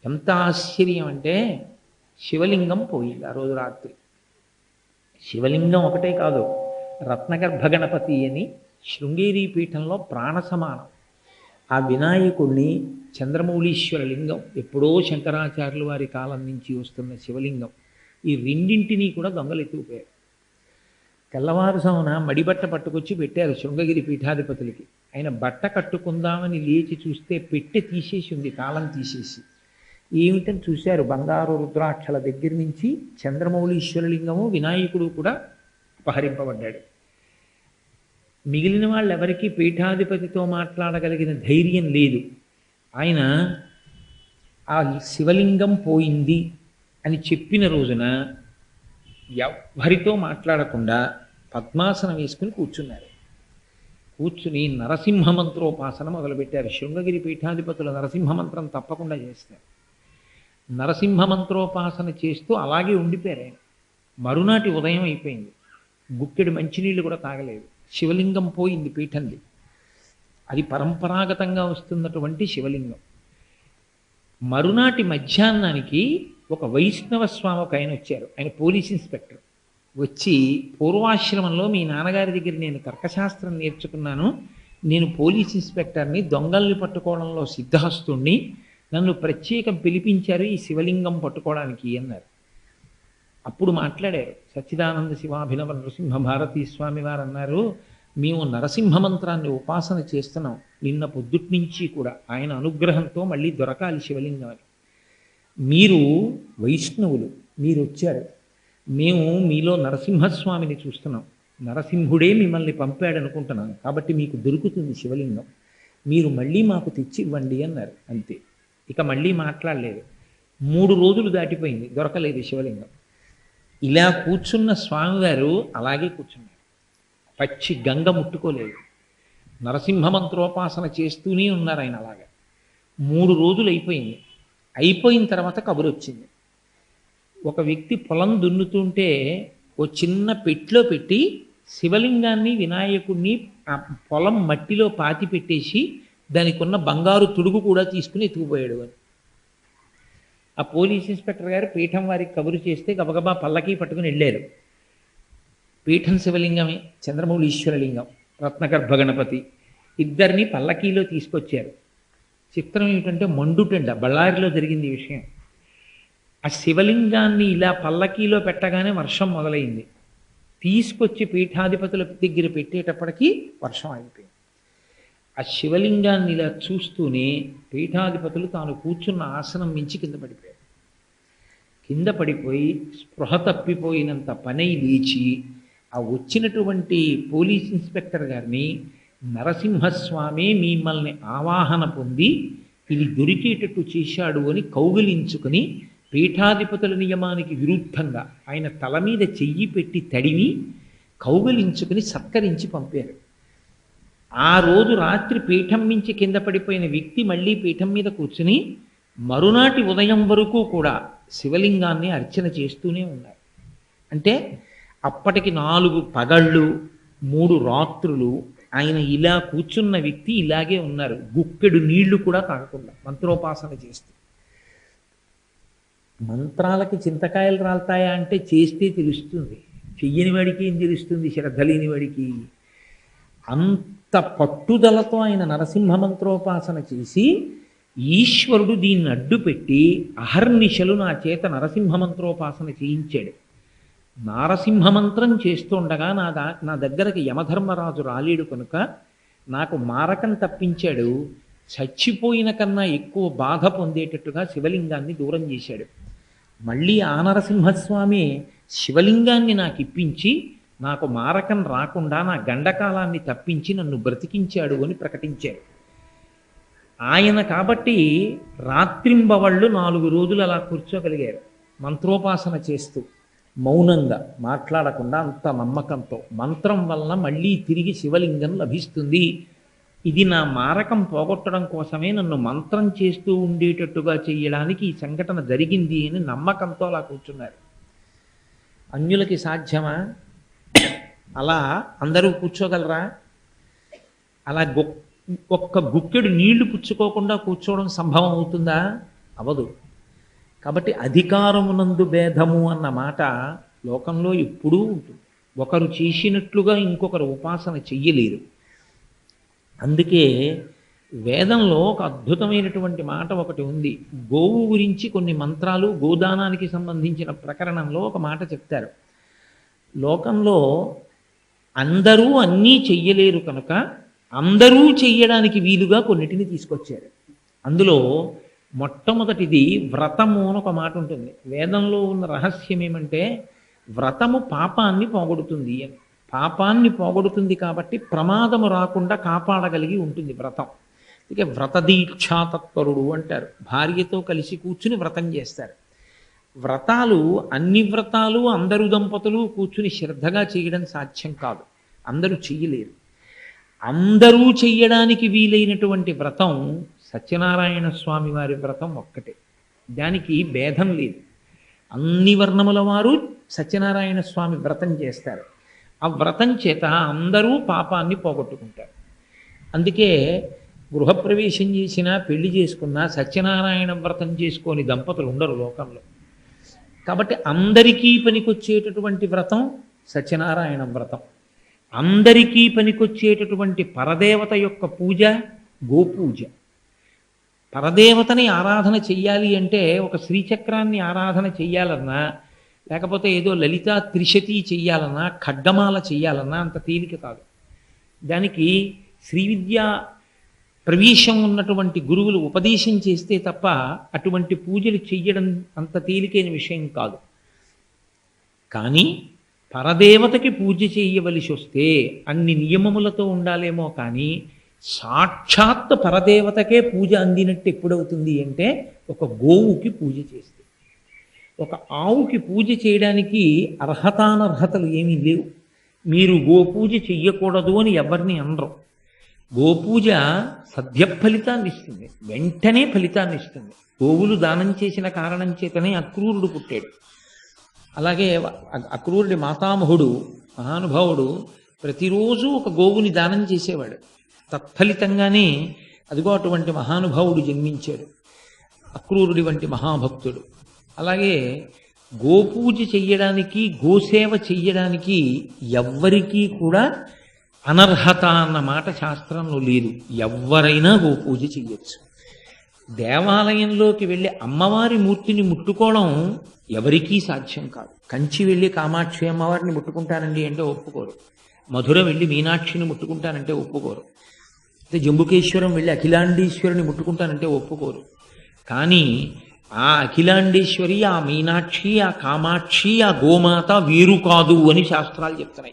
ఎంత ఆశ్చర్యం అంటే శివలింగం పోయింది ఆ రోజు రాత్రి. శివలింగం ఒకటే కాదు, రత్నగర్భ గణపతి అని శృంగేరి పీఠంలో ప్రాణ సమానం. ఆ వినాయకుడిని చంద్రమౌళీశ్వర లింగం, ఎప్పుడో శంకరాచార్యుల వారి కాలం నుంచి వస్తున్న శివలింగం, ఈ రెండింటినీ కూడా దొంగలు ఎత్తుకుపోయారు. తెల్లవారుజామున మడిబట్ట పట్టుకొచ్చి పెట్టారు శృంగగిరి పీఠాధిపతులకి. ఆయన బట్ట కట్టుకుందామని లేచి చూస్తే పెట్టె తీసేసి ఉంది, తాళం తీసేసి. ఏమిటని చూశారు, బంగారు రుద్రాక్షల దగ్గర నుంచి చంద్రమౌళీశ్వరలింగము వినాయకుడు కూడా అపహరింపబడ్డాడు. మిగిలిన వాళ్ళు ఎవరికీ పీఠాధిపతితో మాట్లాడగలిగిన ధైర్యం లేదు. ఆయన ఆ శివలింగం పోయింది అని చెప్పిన రోజున ఎవరితో మాట్లాడకుండా పద్మాసనం వేసుకుని కూర్చున్నారు. కూర్చుని నరసింహ మంత్రోపాసన మొదలుపెట్టారు. శృంగగిరి పీఠాధిపతులు నరసింహ మంత్రం తప్పకుండా చేస్తారు. నరసింహ మంత్రోపాసన చేస్తూ అలాగే ఉండిపోయారు ఆయన. మరునాటి ఉదయం అయిపోయింది, గుక్కెడు మంచినీళ్ళు కూడా తాగలేదు. శివలింగం పోయింది పీఠంది. అది పరంపరాగతంగా వస్తున్నటువంటి శివలింగం. మరునాటి మధ్యాహ్నానికి ఒక వైష్ణవ స్వామి ఒక ఆయన వచ్చారు. ఆయన పోలీస్ ఇన్స్పెక్టర్. వచ్చి, పూర్వాశ్రమంలో మీ నాన్నగారి దగ్గర నేను తర్కశాస్త్రం నేర్చుకున్నాను, నేను పోలీస్ ఇన్స్పెక్టర్ని, దొంగల్ని పట్టుకోవడంలో సిద్ధహస్తుణ్ణి, నన్ను ప్రత్యేకం పిలిపించారు ఈ శివలింగం పట్టుకోవడానికి అన్నారు. అప్పుడు మాట్లాడారు సచ్చిదానంద శివాభినవ నరసింహ భారతీ స్వామి వారు అన్నారు, మేము నరసింహ మంత్రాన్ని ఉపాసన చేస్తున్నాం నిన్న పొద్దుటి నుంచి కూడా, ఆయన అనుగ్రహంతో మళ్ళీ దొరకాలి శివలింగం అని. మీరు వైష్ణవులు, మీరు వచ్చారు, మేము మీలో నరసింహస్వామిని చూస్తున్నాం, నరసింహుడే మిమ్మల్ని పంపాడు అనుకుంటున్నాను, కాబట్టి మీకు దొరుకుతుంది శివలింగం, మీరు మళ్ళీ మాకు తెచ్చి ఇవ్వండి అన్నారు. అంతే, ఇక మళ్ళీ మాట్లాడలేదు. 3 రోజులు దాటిపోయింది, దొరకలేదు శివలింగం. ఇలా కూర్చున్న స్వామివారు అలాగే కూర్చున్నారు, పచ్చి గంగ ముట్టుకోలేదు. నరసింహ మంత్రోపాసన చేస్తూనే ఉన్నారు ఆయన అలాగా. 3 రోజులు అయిపోయింది. అయిపోయిన తర్వాత కబురు వచ్చింది. ఒక వ్యక్తి పొలం దున్నుతుంటే ఓ చిన్న పెట్టులో పెట్టి శివలింగాన్ని వినాయకుడిని ఆ పొలం మట్టిలో పాతి పెట్టేసి దానికి ఉన్న బంగారు తుడుగు కూడా తీసుకుని ఎత్తుకుపోయాడు అని. ఆ పోలీస్ ఇన్స్పెక్టర్ గారు పీఠం వారికి కబురు చేస్తే గబగబా పల్లకి పట్టుకుని వెళ్ళారు. పీఠం శివలింగమే, చంద్రమౌళీశ్వరలింగం, రత్నగర్భ గణపతి, ఇద్దరిని పల్లకీలో తీసుకొచ్చారు. చిత్రం ఏమిటంటే మండుటండ, బళ్ళారిలో జరిగింది ఈ విషయం. ఆ శివలింగాన్ని ఇలా పల్లకీలో పెట్టగానే వర్షం మొదలైంది. తీసుకొచ్చి పీఠాధిపతుల దగ్గర పెట్టేటప్పటికీ వర్షం ఆగిపోయింది. ఆ శివలింగాన్ని ఇలా చూస్తూనే పీఠాధిపతులు తాను కూర్చున్న ఆసనం మించి కింద పడిపోయారు. కింద పడిపోయి స్పృహ తప్పిపోయినంత పనై లేచి ఆ వచ్చినటువంటి పోలీస్ ఇన్స్పెక్టర్ గారిని, నరసింహస్వామి మిమ్మల్ని ఆవాహన పొంది ఇది దొరికేటట్టు చేశాడు అని కౌగిలించుకుని పీఠాధిపతుల నియమానికి విరుద్ధంగా ఆయన తల మీద చెయ్యి పెట్టి తడివి కౌగిలించుకుని సత్కరించి పంపారు. ఆ రోజు రాత్రి పీఠం మించి కింద పడిపోయిన వ్యక్తి మళ్ళీ పీఠం మీద కూర్చుని మరునాటి ఉదయం వరకు కూడా శివలింగాన్ని అర్చన చేస్తూనే ఉన్నారు. అంటే అప్పటికి 4 పగళ్ళు 3 రాత్రులు ఆయన ఇలా కూర్చున్న వ్యక్తి ఇలాగే ఉన్నారు, గుక్కెడు నీళ్లు కూడా తాగకుండా మంత్రోపాసన చేస్తూ. మంత్రాలకి చింతకాయలు రాలుతాయా అంటే చేస్తే తెలుస్తుంది, చెయ్యని వాడికి ఏం తెలుస్తుంది, శ్రద్ధ లేని వాడికి. అంత పట్టుదలతో ఆయన నరసింహ మంత్రోపాసన చేసి ఈశ్వరుడు దీన్ని అడ్డుపెట్టి అహర్నిశలు నా చేత నరసింహ మంత్రోపాసన చేయించాడు. నారసింహమంత్రం చేస్తుండగా నా దగ్గరకు యమధర్మరాజు రాలేడు కనుక నాకు మారకం తప్పించాడు. చచ్చిపోయిన కన్నా ఎక్కువ బాధ పొందేటట్టుగా శివలింగాన్ని దూరం చేశాడు. మళ్ళీ ఆ నరసింహస్వామి శివలింగాన్ని నాకు ఇప్పించి నాకు మారకం రాకుండా నా గండకాలాన్ని తప్పించి నన్ను బ్రతికించాడు అని ప్రకటించారు ఆయన. కాబట్టి రాత్రింబవళ్ళు 4 రోజులు అలా కూర్చోగలిగారు మంత్రోపాసన చేస్తూ, మౌనంగా మాట్లాడకుండా, అంత నమ్మకంతో. మంత్రం వలన మళ్ళీ తిరిగి శివలింగం లభిస్తుంది, ఇది నా మారకం పోగొట్టడం కోసమే నన్ను మంత్రం చేస్తూ ఉండేటట్టుగా చేయడానికి ఈ సంఘటన జరిగింది అని నమ్మకంతో అలా కూర్చున్నారు. అన్యులకి సాధ్యమా? అలా అందరూ కూర్చోగలరా? అలా ఒక్క గుక్కెడు నీళ్లు పుచ్చుకోకుండా కూర్చోవడం సంభవం అవుతుందా? అవదు. కాబట్టి అధికారమునందు భేదము అన్న మాట లోకంలో ఎప్పుడూ ఉంటుంది. ఒకరు చేసినట్లుగా ఇంకొకరు ఉపాసన చెయ్యలేరు. అందుకే వేదంలో ఒక అద్భుతమైనటువంటి మాట ఒకటి ఉంది. గోవు గురించి కొన్ని మంత్రాలు, గోదానానికి సంబంధించిన ప్రకరణంలో ఒక మాట చెప్తారు. లోకంలో అందరూ అన్నీ చెయ్యలేరు కనుక అందరూ చెయ్యడానికి వీలుగా కొన్నిటిని తీసుకొచ్చారు. అందులో మొట్టమొదటిది వ్రతము అని ఒక మాట ఉంటుంది. వేదంలో ఉన్న రహస్యం ఏమంటే వ్రతము పాపాన్ని పోగొడుతుంది అని. పాపాన్ని పోగొడుతుంది కాబట్టి ప్రమాదము రాకుండా కాపాడగలిగి ఉంటుంది వ్రతం. ఇక వ్రతదీక్షా తత్పరుడు అంటారు. భార్యతో కలిసి కూర్చుని వ్రతం చేస్తారు. వ్రతాలు, అన్ని వ్రతాలు అందరూ దంపతులు కూర్చుని శ్రద్ధగా చేయడం సాధ్యం కాదు. అందరూ చెయ్యలేరు. అందరూ చెయ్యడానికి వీలైనటువంటి వ్రతం సత్యనారాయణ స్వామి వారి వ్రతం ఒక్కటే. దానికి భేదం లేదు. అన్ని వర్ణముల వారు సత్యనారాయణ స్వామి వ్రతం చేస్తారు. ఆ వ్రతం చేత అందరూ పాపాన్ని పోగొట్టుకుంటారు. అందుకే గృహప్రవేశం చేసినా, పెళ్లి చేసుకున్నా సత్యనారాయణ వ్రతం చేసుకొని దంపతులు ఉండరు లోకంలో. కాబట్టి అందరికీ పనికొచ్చేటటువంటి వ్రతం సత్యనారాయణ వ్రతం. అందరికీ పనికొచ్చేటటువంటి పరదేవత యొక్క పూజ గోపూజ. పరదేవతని ఆరాధన చెయ్యాలి అంటే ఒక శ్రీచక్రాన్ని ఆరాధన చెయ్యాలన్నా, లేకపోతే ఏదో లలితా త్రిశతి చెయ్యాలన్నా, ఖడ్గమాల చెయ్యాలన్నా అంత తేలిక కాదు. దానికి శ్రీవిద్యా ప్రవేశం ఉన్నటువంటి గురువులు ఉపదేశం చేస్తే తప్ప అటువంటి పూజలు చెయ్యడం అంత తేలికైన విషయం కాదు. కానీ పరదేవతకి పూజ చేయవలసి వస్తే అన్ని నియమములతో ఉండాలేమో కానీ సాక్షాత్ పరదేవతకే పూజ అందినట్టు ఎప్పుడవుతుంది అంటే ఒక గోవుకి పూజ చేస్తే. ఒక ఆవుకి పూజ చేయడానికి అర్హతానర్హతలు ఏమీ లేవు. మీరు గోపూజ చెయ్యకూడదు అని ఎవరిని అనరు. గోపూజ సద్య ఫలితాన్ని ఇస్తుంది, వెంటనే ఫలితాన్ని ఇస్తుంది. గోవులు దానం చేసిన కారణం చేతనే అక్రూరుడు పుట్టాడు. అలాగే అక్రూరుడి మాతామహుడు మహానుభావుడు ప్రతిరోజు ఒక గోవుని దానం చేసేవాడు. తత్ఫలితంగానే అదిగో అటువంటి మహానుభావుడు జన్మించాడు, అక్రూరుడి వంటి మహాభక్తుడు. అలాగే గోపూజ చెయ్యడానికి, గోసేవ చెయ్యడానికి ఎవ్వరికీ కూడా అనర్హత అన్న మాట శాస్త్రంలో లేదు. ఎవ్వరైనా గోపూజ చెయ్యొచ్చు. దేవాలయంలోకి వెళ్ళి అమ్మవారి మూర్తిని ముట్టుకోవడం ఎవరికీ సాధ్యం కాదు. కంచి వెళ్ళి కామాక్షి అమ్మవారిని ముట్టుకుంటానండి అంటే ఒప్పుకోరు. మధుర వెళ్ళి మీనాక్షిని ముట్టుకుంటానంటే ఒప్పుకోరు. జంబుకేశ్వరం వెళ్ళి అఖిలాండేశ్వరిని ముట్టుకుంటానంటే ఒప్పుకోరు. కానీ ఆ అఖిలాండేశ్వరి, ఆ మీనాక్షి, ఆ కామాక్షి, ఆ గోమాత వీరు కాదు అని శాస్త్రాలు చెప్తున్నాయి.